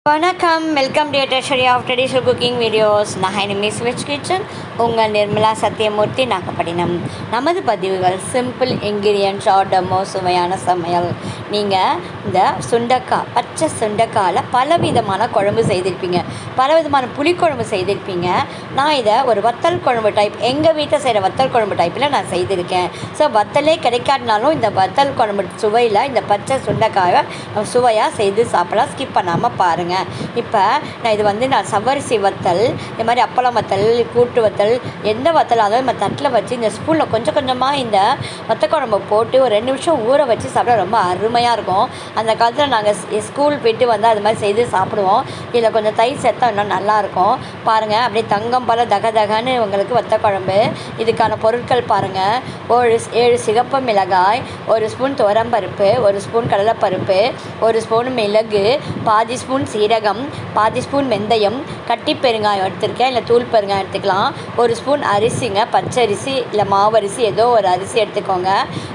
வணக்கம், welcome to treasury of traditional cooking videos. நான் miss veg kitchen, உங்கள் நிர்மலா சத்யமூர்த்தி, நாகப்பட்டினம். நமது பதிவுகள் சிம்பிள் இன்க்ரீடியன்ட்ஸ் ஆட்டமோ சுவையான சமையல். நீங்கள் இந்த சுண்டக்காய், பச்சை சுண்டக்காயில் பலவிதமான குழம்பு செய்திருப்பீங்க, பலவிதமான புளிக்குழம்பு செய்திருப்பீங்க. நான் இதை ஒரு வத்தல் குழம்பு டைப், எங்கள் வீட்டில் செய்கிற வத்தல் குழம்பு டைப்பில் நான் செய்திருக்கேன். ஸோ வத்தலே கிடைக்காட்டினாலும் இந்த வத்தல் குழம்பு சுவையில் இந்த பச்சை சுண்டைக்காயை சுவையாக செய்து சாப்பிடலாம். ஸ்கிப் பண்ணாமல் பாருங்கள். இப்போ நான் சவ்வரிசி வத்தல், இது மாதிரி அப்பளம் வத்தல், கூட்டு வத்தல், எந்த வத்தல் அதாவது நம்ம தட்டில் வச்சு இந்த ஸ்பூனில் கொஞ்சம் கொஞ்சமாக இந்த வத்தக்குழம்பு போட்டு ஒரு 2 நிமிஷம் ஊற வச்சு சாப்பிட்டா ரொம்ப அருமையாக இருக்கும். அந்த காலத்தில் நாங்கள் ஸ்கூல் போய்ட்டு வந்தால் அது மாதிரி செய்து சாப்பிடுவோம். இதில் கொஞ்சம் தயிர் சேர்த்தா இன்னும் நல்லாயிருக்கும். பாருங்கள், அப்படியே தங்கம் போல் தகன்னு உங்களுக்கு வத்தக்குழம்பு. இதுக்கான பொருட்கள் பாருங்கள்: 7 சிகப்பு மிளகாய், 1 ஸ்பூன் துவரம்பருப்பு, 1 ஸ்பூன் கடலைப்பருப்பு, 1 ஸ்பூன் மிளகு, பாதி ஸ்பூன் சீரகம், பாதி ஸ்பூன் வெந்தயம், கட்டி பெருங்காயம் எடுத்துருக்கேன், இல்லை தூள் பெருங்காயம் எடுத்துக்கலாம். 1 ஸ்பூன் அரிசிங்க, பச்சரிசி இல்லை மாவரிசி, ஏதோ ஒரு அரிசி எடுத்துக்கோங்க.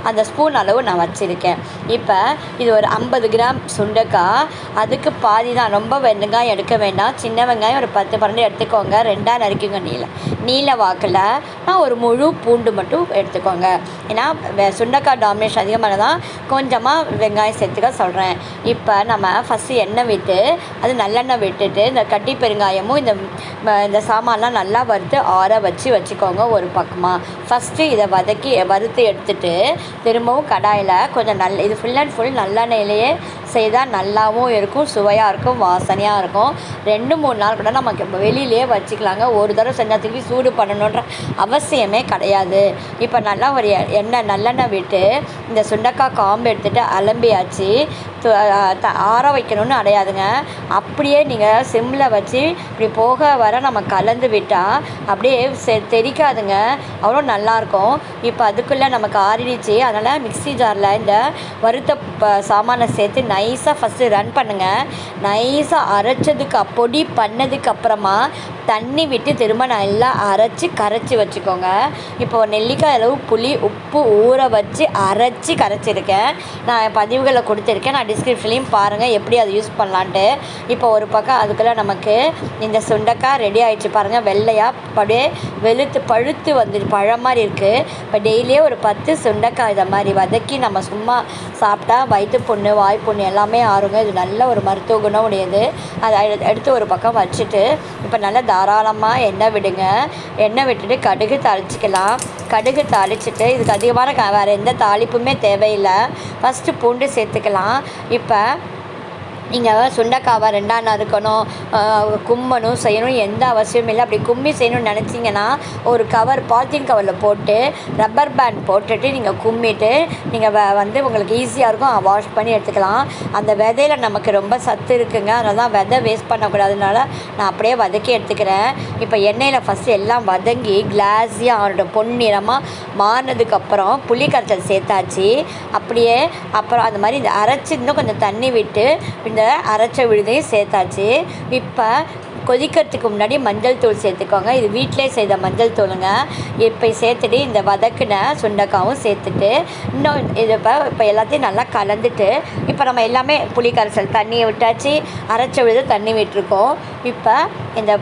அந்த ஸ்பூன் அளவு நான் வச்சுருக்கேன். இப்போ இது ஒரு 50 கிராம் சுண்டைக்காய், அதுக்கு பாதி தான். ரொம்ப வெங்காயம் எடுக்க வேண்டாம். சின்ன வெங்காயம் ஒரு 10-12 எடுத்துக்கோங்க, 2ஆக நறுக்கிங்க நீல வாக்கில். நான் ஒரு முழு பூண்டு மட்டும் எடுத்துக்கோங்க. ஏன்னா சுண்டைக்காய் டாமினேஷன் அதிகமானதான் கொஞ்சமாக வெங்காயம் சேர்த்துக்க சொல்கிறேன். இப்போ நம்ம ஃபஸ்ட்டு எண்ணெய் விட்டு, அது நல்லெண்ணெய் விட்டுட்டு, இந்த கட்டி பெருங்காயமும் இந்த சாமான்லாம் நல்லா வறுத்து ஆற வச்சுக்கோங்க ஒரு பக்கமாக. ஃபஸ்ட்டு இதை வறுத்து எடுத்துட்டு திரும்பவும் கடாயில் கொஞ்சம் இது ஃபுல் அண்ட் ஃபுல் நல்லெண்ணெயிலேயே செய்தால் நல்லாவும் இருக்கும், சுவையாக இருக்கும், வாசனையாக இருக்கும். 2-3 நாள் கூட நமக்கு வெளியிலே வச்சுக்கலாங்க. ஒரு தடவை செஞ்சால் திருப்பி சூடு பண்ணணுன்ற அவசியமே கிடையாது. இப்போ நல்லா ஒரு நல்லெண்ணெய் விட்டு இந்த சுண்டைக்காய் காம்பு எடுத்துகிட்டு அலம்பியாச்சு. ஆற வைக்கணும்னு அடையாதுங்க. அப்படியே நீங்கள் சிம்மில் வச்சு இப்படி போக வர நம்ம கலந்து விட்டால் அப்படியே தெரிக்காதுங்க, அவ்வளோ நல்லாயிருக்கும். இப்போ அதுக்குள்ளே நமக்கு ஆறிடுச்சு. அதனால் மிக்ஸி ஜாரில் இந்த வறுத்த சாமானை சேர்த்து நைஸாக ஃபஸ்ட்டு ரன் பண்ணுங்கள். நைஸாக அரைச்சதுக்கு பொடி பண்ணதுக்கப்புறமா தண்ணி விட்டு திரும்ப நல்லா கரைச்சி வச்சுக்கோங்க. இப்போ நெல்லிக்காய் அளவு புளி, உப்பு ஊற வச்சு கரைச்சிருக்கேன். நான் பதிவுகளை கொடுத்துருக்கேன், நான் டிஸ்கிரிப்ஷன்லேயும் பாருங்கள் எப்படி அதை யூஸ் பண்ணலான்ட்டு. இப்போ ஒரு பக்கம் அதுக்குள்ளே நமக்கு இந்த சுண்டைக்காய் ரெடி ஆகிடுச்சு பாருங்கள். வெள்ளையாக அப்படியே பழுத்து வந்துட்டு பழம் மாதிரி இருக்குது. இப்போ டெய்லியே ஒரு 10 சுண்டைக்காய் இதை மாதிரி வதக்கி நம்ம சும்மா சாப்பிட்டா வயிற்று புண்ணு, வாய் புண்ணு எல்லாமே ஆறுங்க. இது நல்ல ஒரு மருத்துவ குணம் உடையது. அதை எடுத்து ஒரு பக்கம் வச்சுட்டு இப்போ நல்லா தாராளமாக எண்ணெய் விடுங்க. எண்ணெய் விட்டுட்டு கடுகு தாளிச்சிக்கலாம். கடுகு தாளிச்சிட்டு இதுக்கு அதிகமான வேறு எந்த தாளிப்புமே தேவையில்லை. ஃபஸ்ட்டு பூண்டு சேர்த்துக்கலாம். இப்போ நீங்கள் சுண்டைக்காவை 2ஆக நறுக்கணும், கும்மணும் செய்யணும் எந்த அவசியமும் இல்லை. அப்படி கும்மி செய்யணும்னு நினச்சிங்கன்னா ஒரு பாலித்தீன் கவரில் போட்டு ரப்பர் பேண்ட் போட்டுட்டு நீங்கள் கும்மிட்டு நீங்கள் உங்களுக்கு ஈஸியாக இருக்கும். வாஷ் பண்ணி எடுத்துக்கலாம். அந்த விதையில் நமக்கு ரொம்ப சத்து இருக்குங்க. அதனால தான் விதை வேஸ்ட் பண்ணக்கூடாதுனால நான் அப்படியே வதக்கி எடுத்துக்கிறேன். இப்போ எண்ணெயில் ஃபஸ்ட்டு எல்லாம் வதங்கி கிளாஸியாக அவனோட பொன்னிறமாக மாறினதுக்கப்புறம் புளி கரைச்சல் சேர்த்தாச்சு. அப்படியே அப்புறம் அந்த மாதிரி இந்த அரைச்சி இன்னும் கொஞ்சம் தண்ணி விட்டு இந்த அரைச்ச விழுதையும் சேர்த்தாச்சு. இப்போ கொதிக்கிறதுக்கு முன்னாடி மஞ்சள் தூள் சேர்த்துக்கோங்க. இது வீட்டிலே செய்த மஞ்சள் தூளுங்க. இப்போ சேர்த்துட்டு இந்த வதக்கின சுண்டைக்காவும் சேர்த்துட்டு இன்னும் இது இப்போ எல்லாத்தையும் நல்லா கலந்துட்டு இப்போ நம்ம எல்லாமே புளி கரைசல் தண்ணியை விட்டாச்சு, அரைச்ச விழுது தண்ணி விட்டுருக்கோம். இப்போ இந்த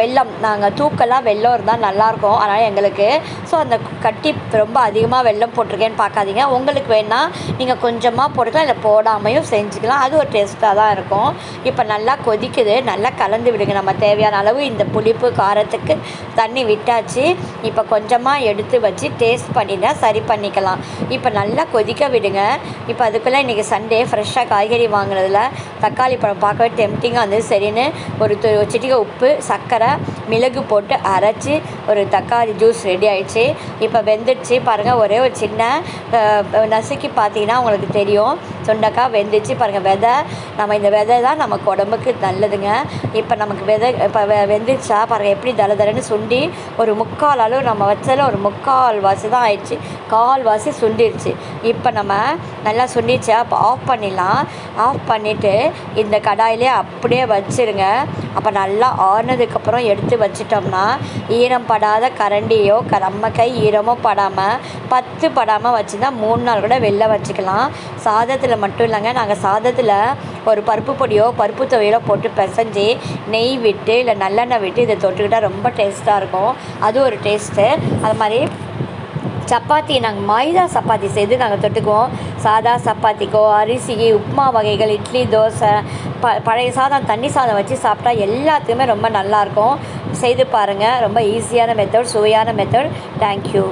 வெல்லம், நாங்கள் தூக்கலாக வெல்லம் இருந்தால் நல்லாயிருக்கும், அதனால் எங்களுக்கு. ஸோ அந்த கட்டி ரொம்ப அதிகமாக வெல்லம் போட்டிருக்கேன்னு பார்க்காதீங்க. உங்களுக்கு வேணால் நீங்கள் கொஞ்சமாக போட்டுக்கலாம், இல்லை போடாமையும் செஞ்சுக்கலாம். அது ஒரு டேஸ்ட்டாக தான் இருக்கும். இப்போ நல்லா கொதிக்குது, நல்லா கலந்து விடுங்க. நம்ம தேவையான அளவு இந்த புளிப்பு காரத்துக்கு தண்ணி விட்டாச்சு. இப்போ கொஞ்சமாக எடுத்து வச்சு டேஸ்ட் பண்ணிட்டா சரி பண்ணிக்கலாம். இப்போ நல்லா கொதிக்க விடுங்க. இப்போ அதுக்குள்ளே இன்றைக்கி சண்டே ஃப்ரெஷ்ஷாக காய்கறி வாங்கினதில் தக்காளி பழம் பார்க்கவே டெம்டிங்காக இருந்தது. சரின்னு ஒரு சிட்டிகை உப்பு, சர்க்கரை, மிளகு போட்டு அரைச்சி ஒரு தக்காளி ஜூஸ் ரெடி ஆகிடுச்சு. இப்போ வெந்துடுச்சு பாருங்கள். ஒரே ஒரு சின்ன நசுக்கி பார்த்தீங்கன்னா உங்களுக்கு தெரியும் சுண்டைக்காய் வெந்துச்சு பாருங்கள். நம்ம இந்த விதை தான் நமக்கு உடம்புக்கு நல்லதுங்க. இப்போ நமக்கு இப்போ வெந்துச்சா பாருங்கள், எப்படி தளன்னு சுண்டி ஒரு 3/4 அளவு நம்ம வச்சதில் ஒரு 3/4 வாசி தான் ஆயிடுச்சு, 1/4 வாசி சுண்டிடுச்சு. இப்போ நம்ம நல்லா சுண்டிச்சா அப்போ ஆஃப் பண்ணிடலாம். ஆஃப் பண்ணிவிட்டு இந்த கடாயிலே அப்படியே வச்சுருங்க. அப்போ நல்லா ஆறுனதுக்கப்புறம் எடுத்து வச்சிட்டோம்னா ஈரம் ஈரப்படாத கரண்டியோ நம்ம கை ஈரமோ படாமல் 10 படாமல் வச்சுருந்தா 3 நாள் கூட வெளில வச்சுக்கலாம். சாதத்தில் மட்டும் இல்லைங்க, நாங்கள் சாதத்தில் ஒரு பருப்பு பொடியோ பருப்பு துவையலோ போட்டு பிசைஞ்சு நெய் விட்டு இல்லை நல்லெண்ணெய் விட்டு இதை தொட்டுக்கிட்டால் ரொம்ப டேஸ்ட்டாக இருக்கும். அது ஒரு டேஸ்ட்டு. அது மாதிரி சப்பாத்தி நாங்கள் மைதா சப்பாத்தி செய்து நாங்கள் தொட்டுக்குவோம். சாதா சப்பாத்திக்கோ அரிசி உப்புமா வகைகள் இட்லி தோசை பழைய சாதம் தண்ணி சாதம் வச்சு சாப்பிட்டா எல்லாத்துக்குமே ரொம்ப நல்லாயிருக்கும். செய்து பாருங்கள். ரொம்ப ஈஸியான மெத்தட், சுவையான மெத்தட். தேங்க்யூ.